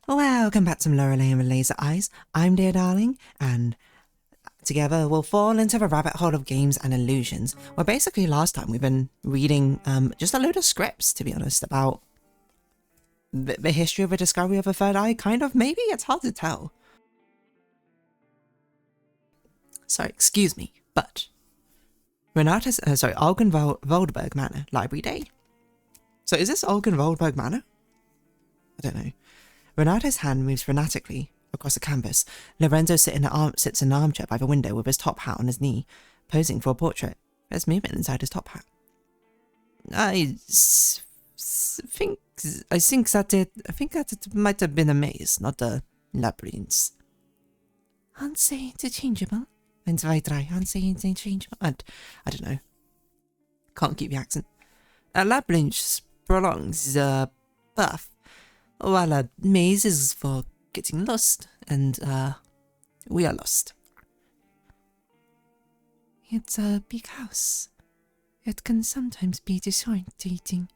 Welcome back to Lorelei and the Laser Eyes. I'm Dear Darling, and together we'll fall into the rabbit hole of games and illusions, where basically last time we've been reading just a load of scripts, to be honest, about the history of the discovery of a third eye, kind of, maybe? It's hard to tell. Sorry, excuse me, but Renate's, Algen Voldberg Manor, Library Day. So is this Algen Voldberg Manor? I don't know. Renate's hand moves frenetically across the canvas. Lorenzo sits in an armchair by the window with his top hat on his knee, posing for a portrait. There's movement inside his top hat. I think that it might have been a maze, not a labyrinth. Aren't they interchangeable? And I try, aren't they interchangeable? I don't know. Can't keep the accent. A labyrinth prolongs the path, while a maze is for getting lost, and we are lost. It's a big house. It can sometimes be disorientating.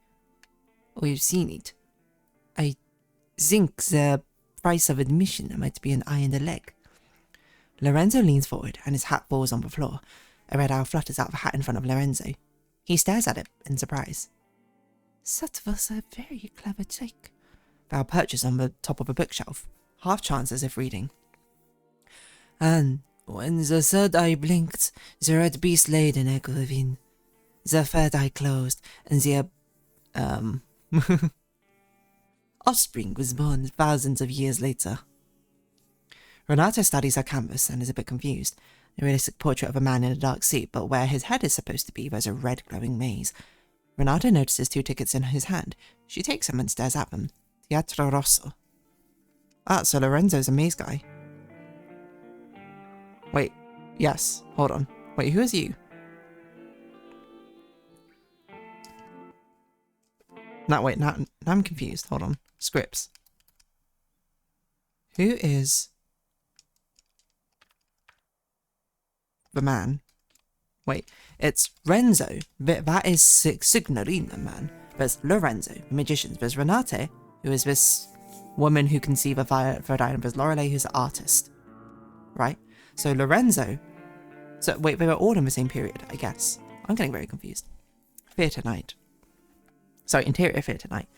We've seen it. I think the price of admission might be an eye and a leg. Lorenzo leans forward and his hat falls on the floor. A red owl flutters out of the hat in front of Lorenzo. He stares at it in surprise. That was a very clever trick. Val perches on the top of a bookshelf, half chance as if reading. And when the third eye blinked, the red beast laid an egg within. The third eye closed, and the offspring was born thousands of years later. Renata studies her canvas and is a bit confused. A realistic portrait of a man in a dark suit, but where his head is supposed to be, there's a red glowing maze. Renata notices 2 tickets in his hand. She takes them and stares at them. Teatro Rosso. Ah, so Lorenzo's a maze guy. Wait, yes, hold on. Wait, who is you? No, wait, now I'm confused. Hold on. Scripts. Who is the man? Wait, it's Renzo. That is Signorina man. There's Lorenzo, the magician. There's Renate, who is this woman who can see the third eye, and there's Lorelei, who's an artist. Right? So Lorenzo... So, wait, they were all in the same period, I guess. I'm getting very confused. Theatre night. Sorry, interior theatre night.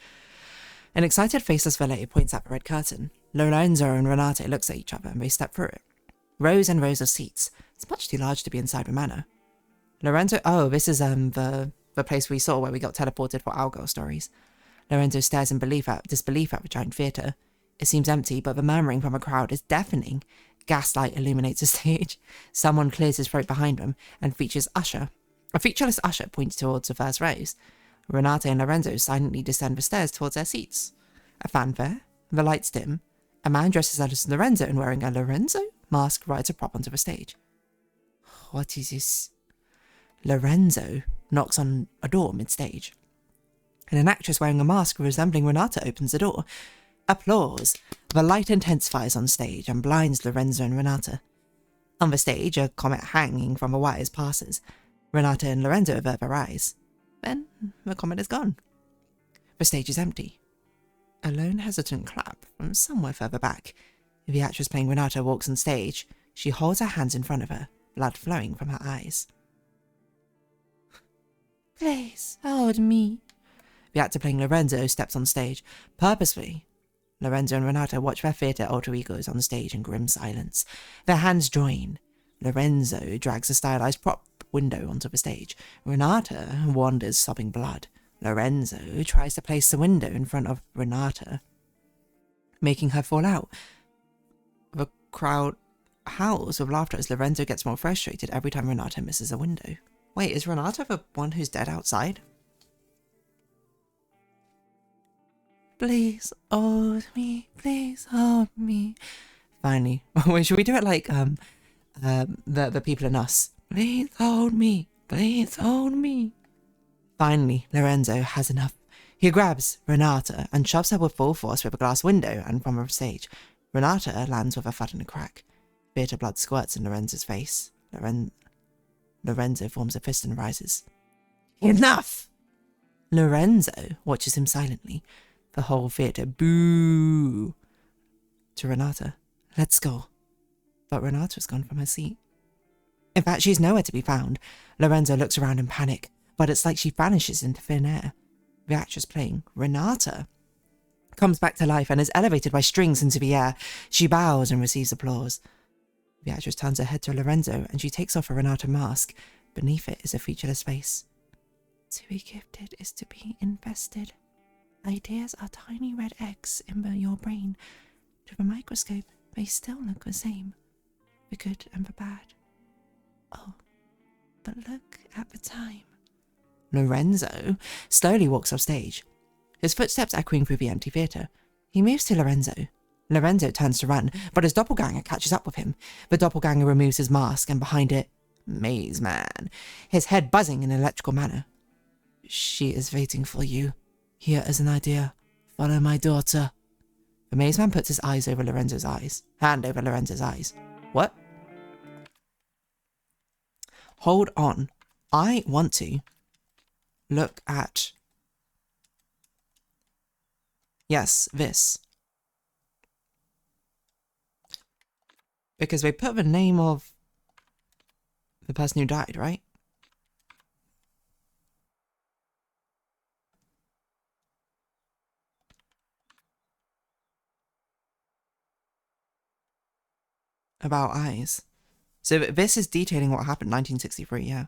An excited faceless valet points at the red curtain. Lorenzo and Renate looks at each other and they step through it. Rows and rows of seats. It's much too large to be inside the manor. Lorenzo... Oh, this is the place we saw where we got teleported for our girl stories. Lorenzo stares in disbelief at the giant theatre. It seems empty, but the murmuring from the crowd is deafening. Gaslight illuminates the stage. Someone clears his throat behind them, and a featureless usher points towards the first rows. Renate and Lorenzo silently descend the stairs towards their seats. A fanfare, the lights dim. A man dressed as Lorenzo and wearing a Lorenzo mask rides a prop onto the stage. What is this? Lorenzo knocks on a door mid-stage, and an actress wearing a mask resembling Renata opens the door. Applause. The light intensifies on stage and blinds Lorenzo and Renata. On the stage, a comet hanging from the wires passes. Renata and Lorenzo avert their eyes. Then the comet is gone. The stage is empty. A lone hesitant clap from somewhere further back. The actress playing Renata walks on stage. She holds her hands in front of her, blood flowing from her eyes. Please, hold me. The actor playing Lorenzo steps on stage. Purposefully, Lorenzo and Renata watch their theatre alter egos on stage in grim silence. Their hands join. Lorenzo drags a stylized prop window onto the stage. Renata wanders sobbing blood. Lorenzo tries to place the window in front of Renata, making her fall out. The crowd howls with laughter as Lorenzo gets more frustrated every time Renata misses a window. Wait, is Renata the one who's dead outside? Please hold me, please hold me. Finally. Wait, should we do it like the people in Us? Please hold me, please hold me. Finally, Lorenzo has enough. He grabs Renata and shoves her with full force through a glass window and from the stage. Renata lands with a thud and a crack. Bitter blood squirts in Lorenzo's face. Lorenzo forms a fist and rises. Enough! Lorenzo watches him silently. The whole theatre boo. to Renata. Let's go. But Renata's gone from her seat. In fact, she's nowhere to be found. Lorenzo looks around in panic, but it's like she vanishes into thin air. The actress playing Renata comes back to life and is elevated by strings into the air. She bows and receives applause. The actress turns her head to Lorenzo and she takes off a Renata mask. Beneath it is a featureless face. To be gifted is to be invested. Ideas are tiny red eggs in your brain. To the microscope, they still look the same. The good and the bad. Oh, but look at the time. Lorenzo slowly walks off stage, his footsteps echoing through the empty theatre. He moves to Lorenzo. Lorenzo turns to run, but his doppelganger catches up with him. The doppelganger removes his mask, and behind it, Maze Man, his head buzzing in an electrical manner. She is waiting for you. Here is an idea. Follow my daughter. The Maze Man puts his eyes over Lorenzo's eyes. Hand over Lorenzo's eyes. What? Hold on. I want to look at... Yes, this. Because they put the name of the person who died, right? About eyes. So this is detailing what happened in 1963, yeah.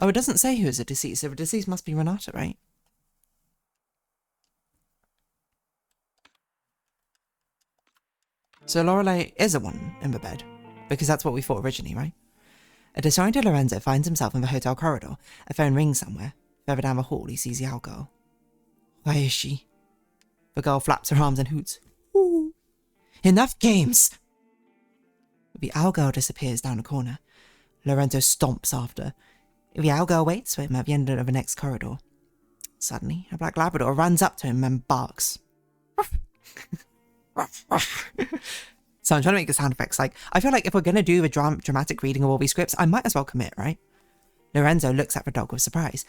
Oh, it doesn't say who is the deceased, so the deceased must be Renata, right? So Lorelei is the one in the bed, because that's what we thought originally, right? A disoriented Lorenzo finds himself in the hotel corridor. A phone rings somewhere. Further down the hall, he sees the owl girl. Where is she? The girl flaps her arms and hoots. Ooh. Enough games! The owl girl disappears down a corner. Lorenzo stomps after. The owl girl waits for him at the end of the next corridor. Suddenly, a black Labrador runs up to him and barks. So I'm trying to make the sound effects. Like, I feel like if we're going to do a dramatic reading of all these scripts, I might as well commit, right? Lorenzo looks at the dog with surprise.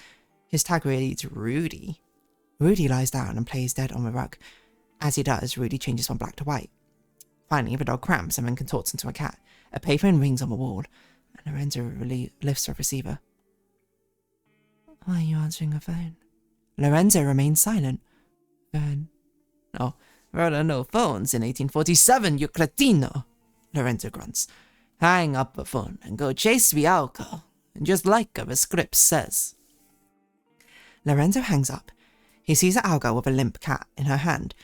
His tag reads Rudy. Rudy lies down and plays dead on the rug. As he does, Rudy changes from black to white. Finally, the dog cramps and then contorts into a cat. A payphone rings on the wall, and Lorenzo lifts the receiver. Why are you answering the phone? Lorenzo remains silent. Phone. Oh, there are no phones in 1847, you cretino. Lorenzo grunts. Hang up the phone and go chase the owl girl, just like the script says. Lorenzo hangs up. He sees the owl girl with a limp cat in her hand.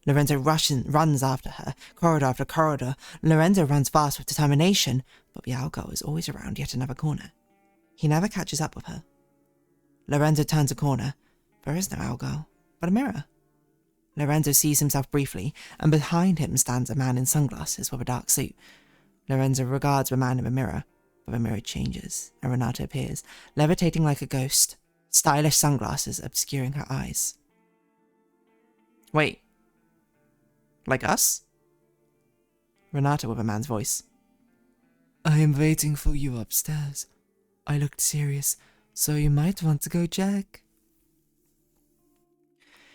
Lorenzo runs after her, corridor after corridor. Lorenzo runs fast with determination, but the owl girl is always around yet another corner. He never catches up with her. Lorenzo turns a corner. There is no owl girl, but a mirror. Lorenzo sees himself briefly, and behind him stands a man in sunglasses with a dark suit. Lorenzo regards the man in the mirror, but the mirror changes, and Renata appears, levitating like a ghost, stylish sunglasses obscuring her eyes. Wait. Like us? Renata with a man's voice. I am waiting for you upstairs. I looked serious, so you might want to go check.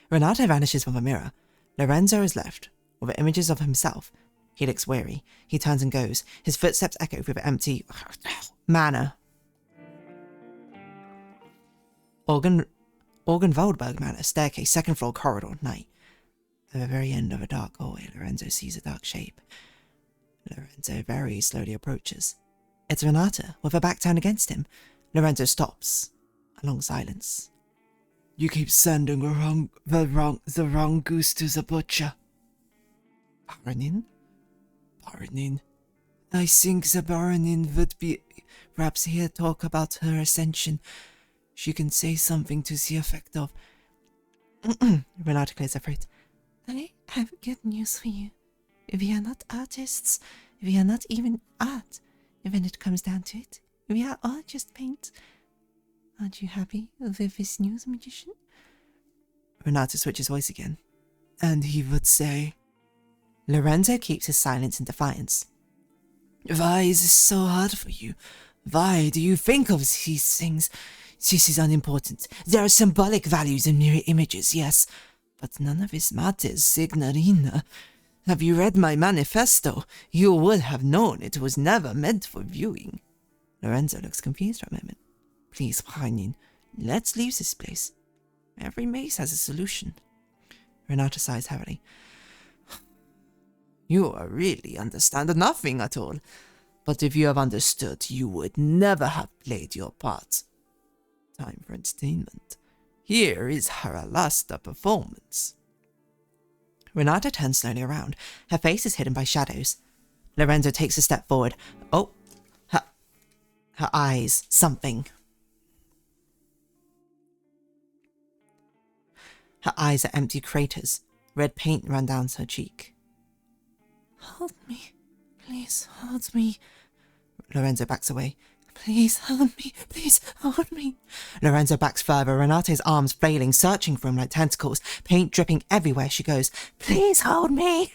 Renata vanishes from the mirror. Lorenzo is left, with the images of himself. He looks weary. He turns and goes. His footsteps echo through the empty manor. Waldberg Manor, staircase, second floor, corridor, night. At the very end of a dark hallway, Lorenzo sees a dark shape. Lorenzo very slowly approaches. It's Renata, with her back turned against him. Lorenzo stops. A long silence. You keep sending the wrong goose to the butcher. Baronin? Baronin. I think the Baronin would be perhaps here talk about her ascension. She can say something to the effect of... Renata clears her throat. I have good news for you. We are not artists. We are not even art. When it comes down to it, we are all just paint. Aren't you happy with this news, magician? Renata switches voice again. And he would say... Lorenzo keeps his silence in defiance. Why is this so hard for you? Why do you think of these things? This is unimportant. There are symbolic values in mirror images, yes. But none of this matters, signorina. Have you read my manifesto? You would have known it was never meant for viewing. Lorenzo looks confused for a moment. Please, Reinin, let's leave this place. Every maze has a solution. Renata sighs heavily. You really understand nothing at all. But if you have understood, you would never have played your part. Time for entertainment. Here is her last performance. Renata turns slowly around. Her face is hidden by shadows. Lorenzo takes a step forward. Oh, her eyes, something. Her eyes are empty craters. Red paint ran down her cheek. Hold me. Please, hold me. Lorenzo backs away. Please, hold me. Please, hold me. Lorenzo backs further, Renate's arms flailing, searching for him like tentacles, paint dripping everywhere she goes. Please, hold me.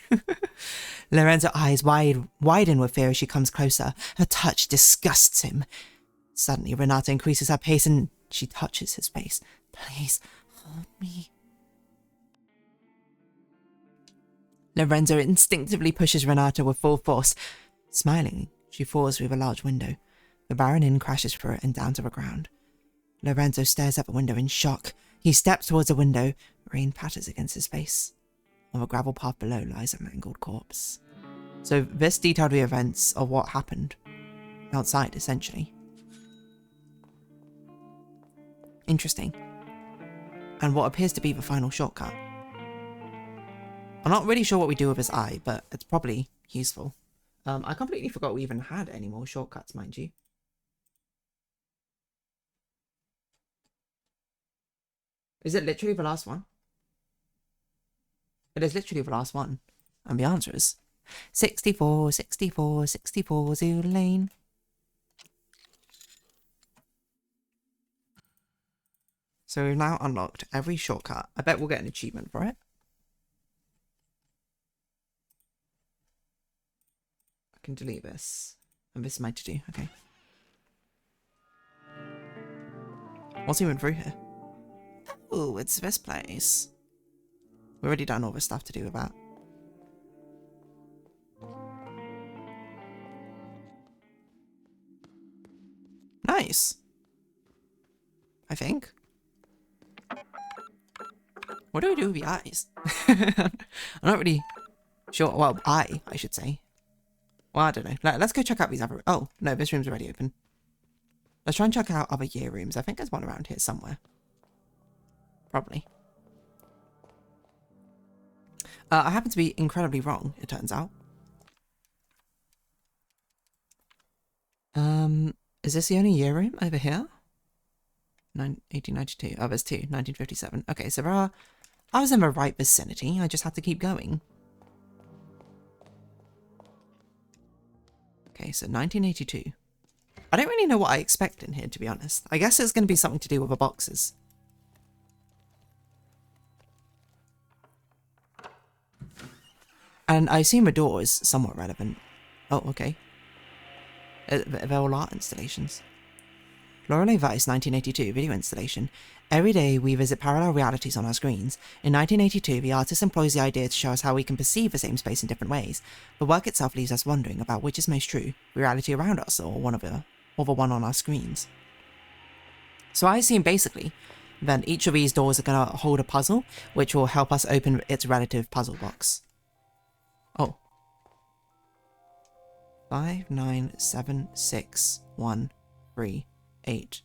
Lorenzo's eyes widen with fear as she comes closer. Her touch disgusts him. Suddenly, Renata increases her pace and she touches his face. Please, hold me. Lorenzo instinctively pushes Renata with full force. Smiling, she falls through the large window. The Baronin crashes through it and down to the ground. Lorenzo stares at the window in shock. He steps towards the window. Rain patters against his face. On the gravel path below lies a mangled corpse. So this detailed the events of what happened. Outside, essentially. Interesting. And what appears to be the final shortcut. I'm not really sure what we do with his eye, but it's probably useful. I completely forgot we even had any more shortcuts, mind you. Is it literally the last one? It is literally the last one. And the answer is 64, 64, 64, Zoo Lane. So we've now unlocked every shortcut. I bet we'll get an achievement for it. I can delete this. And this is my to-do, okay. What's even through here? Oh, it's this place. We've already done all the stuff to do with that. Nice. I think. What do we do with the eyes? I'm not really sure. Well, I should say. Well, I don't know. Let's go check out these other... Oh, no, this room's already open. Let's try and check out other year rooms. I think there's one around here somewhere. Probably. I happen to be incredibly wrong, it turns out. Is this the only year room over here? 1892. Oh, there's two. 1957. Okay, so there are... I was in the right vicinity. I just had to keep going. Okay, so 1982. I don't really know what I expect in here, to be honest. I guess it's going to be something to do with the boxes. And I assume the door is somewhat relevant. Oh, okay. They're all art installations. Lorelei Weiss, 1982, video installation. Every day we visit parallel realities on our screens. In 1982, the artist employs the idea to show us how we can perceive the same space in different ways. The work itself leaves us wondering about which is most true, reality around us or the one on our screens. So I assume basically that each of these doors are going to hold a puzzle, which will help us open its relative puzzle box. Oh. 5, 9, 7, 6, 1, 3, 8,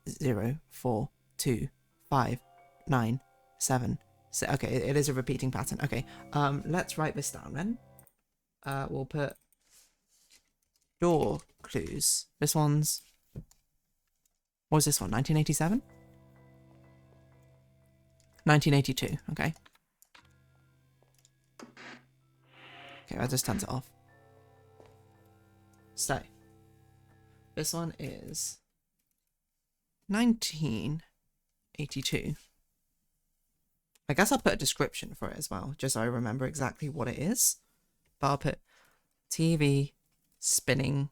0, 4, 2, 5, 9, 7, 6. Okay, it is a repeating pattern. Okay, let's write this down then. We'll put door clues. This one's... What was this one? 1987? 1982, okay. Okay, that just turns it off. So, this one is 1982. I guess I'll put a description for it as well, just so I remember exactly what it is. But I'll put TV spinning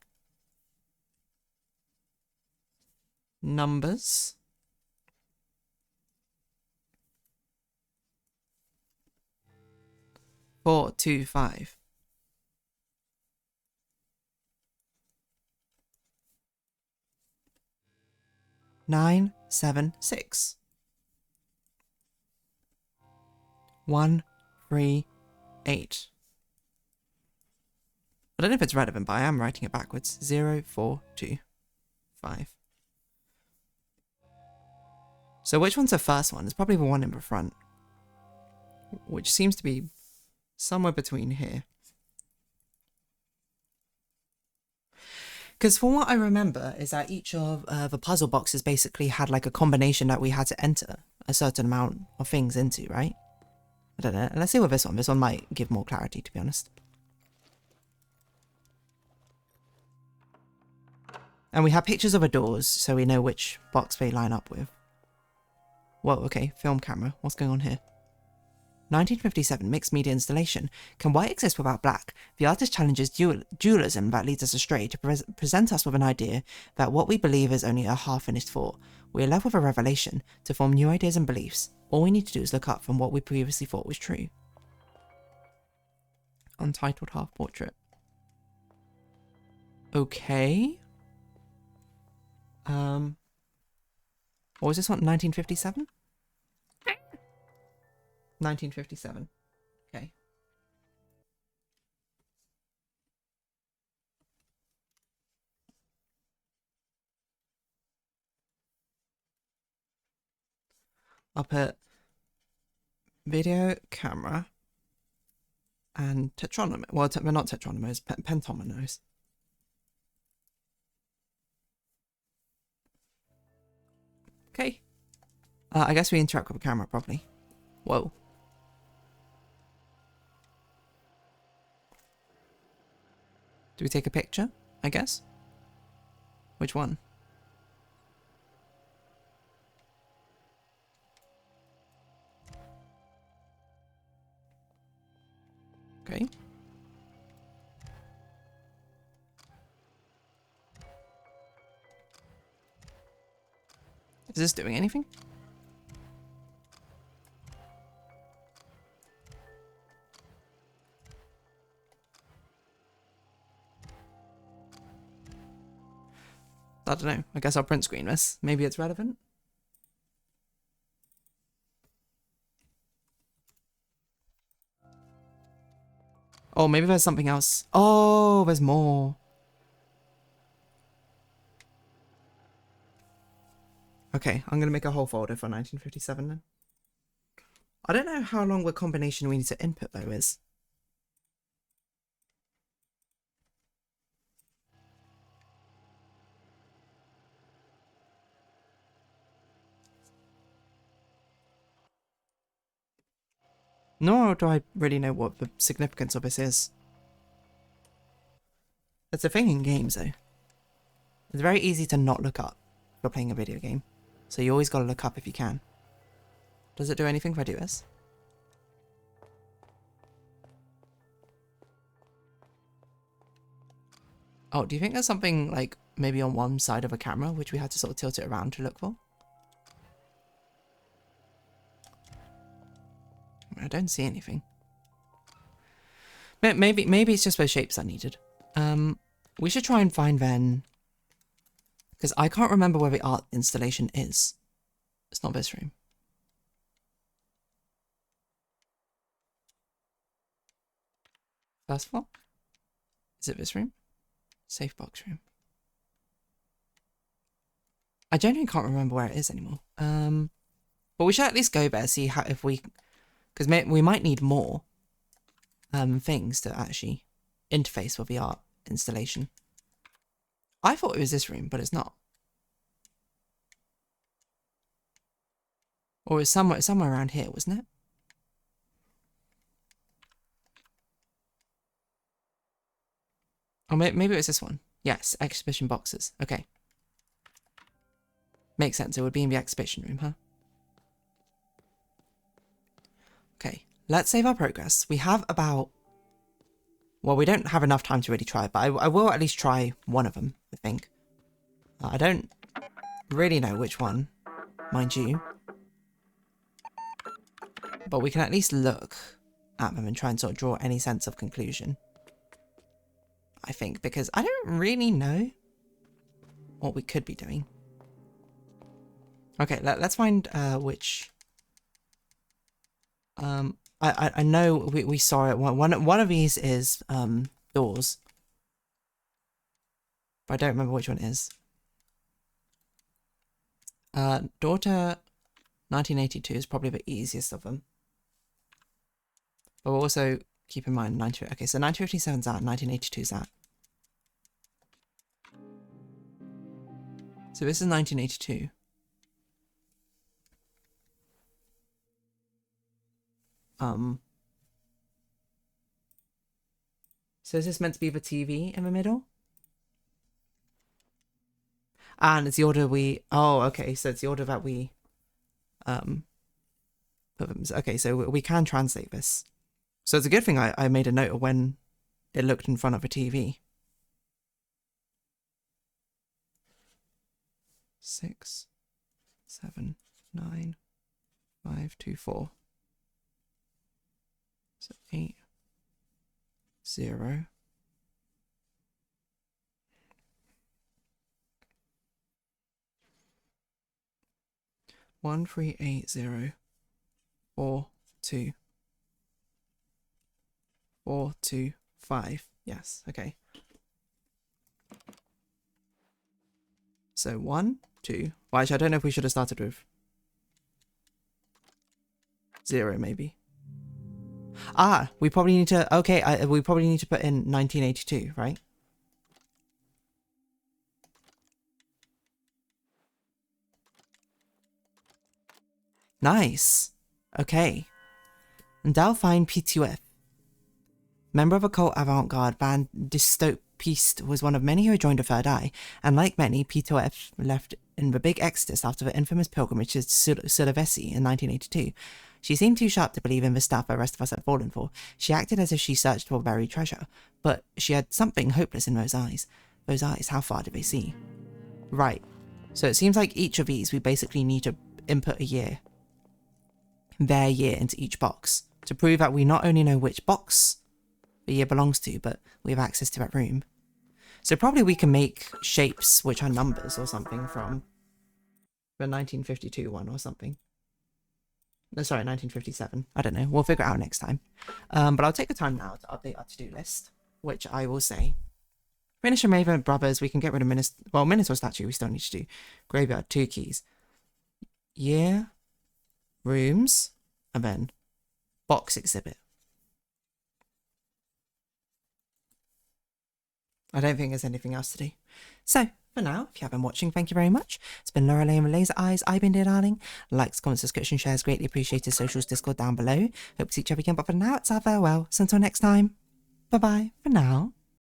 numbers. 425. 976. 138. I don't know if it's relevant, but I am writing it backwards. 0425. So which one's the first one? It's probably the one in the front, which seems to be somewhere between here. Because from what I remember is that each of the puzzle boxes basically had like a combination that we had to enter a certain amount of things into, right? I don't know. Let's see with this one. This one might give more clarity, to be honest. And we have pictures of the doors, so we know which box they line up with. Whoa, okay. Film camera. What's going on here? 1957 mixed media installation. Can white exist without black? The artist challenges dualism that leads us astray to present us with an idea that what we believe is only a half-finished thought. We are left with a revelation to form new ideas and beliefs. All we need to do is look up from what we previously thought was true. Untitled half portrait. Okay. What was this one? 1957? 1957. Okay. I'll put video camera and tetronomy. Well, they're not tetronomers, pentominoes. Okay. I guess we interact with the camera properly. Whoa. Do we take a picture, I guess? Which one? Okay. Is this doing anything? I don't know. I guess I'll print screen this. Maybe it's relevant. Oh, maybe there's something else. Oh, there's more. Okay, I'm going to make a whole folder for 1957 then. I don't know how long the combination we need to input though is. Nor do I really know what the significance of this is. It's a thing in games though. It's very easy to not look up if you're playing a video game. So you always gotta look up if you can. Does it do anything if I do this? Oh, do you think there's something like maybe on one side of a camera which we had to sort of tilt it around to look for? I don't see anything. Maybe it's just those shapes I needed. We should try and find then, because I can't remember where the art installation is. It's not this room. First floor? Is it this room? Safe box room. I genuinely can't remember where it is anymore. But we should at least go there, see how, if we, because we might need more things to actually interface with the art installation. I thought it was this room, but it's not. Or it's somewhere around here, wasn't it? Oh, maybe it was this one. Yes, exhibition boxes. Okay. Makes sense. It would be in the exhibition room, huh? Okay. Let's save our progress. We have about... Well, we don't have enough time to really try it, but I will at least try one of them, I think. I don't really know which one, mind you. But we can at least look at them and try and sort of draw any sense of conclusion. I think, because I don't really know what we could be doing. Okay, let's find which... I know we saw it. One of these is doors. But I don't remember which one it is. Daughter 1982 is probably the easiest of them. But we'll also keep in mind 90. Okay, so 1957's that, 1982's that. So this is 1982. So is this meant to be the TV in the middle? And it's the order we... Oh, okay, so it's the order that we... put them... Okay, so we can translate this. So it's a good thing I made a note of when it looked in front of the TV. 6, 7, 9, 5, 2, 4. So 8, 0. 1, 3, 8, 0, 4, 2, 4, 2, 5. Yes, okay. So 1, 2. Well, actually, I don't know if we should have started with 0, maybe. Ah, we probably need to... Okay, we probably need to put in 1982, right? Nice. Okay. Delphine Pituef, member of a cult avant-garde band Dystopiste, was one of many who joined the Third Eye, and like many, Pituef left in the big exodus after the infamous pilgrimage to Sulawesi in 1982. She seemed too sharp to believe in the stuff the rest of us had fallen for. She acted as if she searched for buried treasure, but she had something hopeless in those eyes. Those eyes, how far did they see? Right. So it seems like each of these, we basically need to input a year. Their year into each box to prove that we not only know which box the year belongs to, but we have access to that room. So probably we can make shapes which are numbers or something from the 1952 one or something. No, sorry, 1957. I don't know. We'll figure it out next time. But I'll take the time now to update our to-do list, which I will say. Finish Raven Brothers. We can get rid of Minotaur statue. We still need to do. Graveyard, 2 keys. Year, rooms, and then box exhibit. I don't think there's anything else to do. So, for now, if you have been watching, thank you very much. It's been Lorelei and the Laser Eyes. I've been dear darling. Likes, comments, subscription, shares, greatly appreciated. Socials, Discord down below. Hope to see each other again, but for now, it's our farewell. So until next time, bye-bye for now.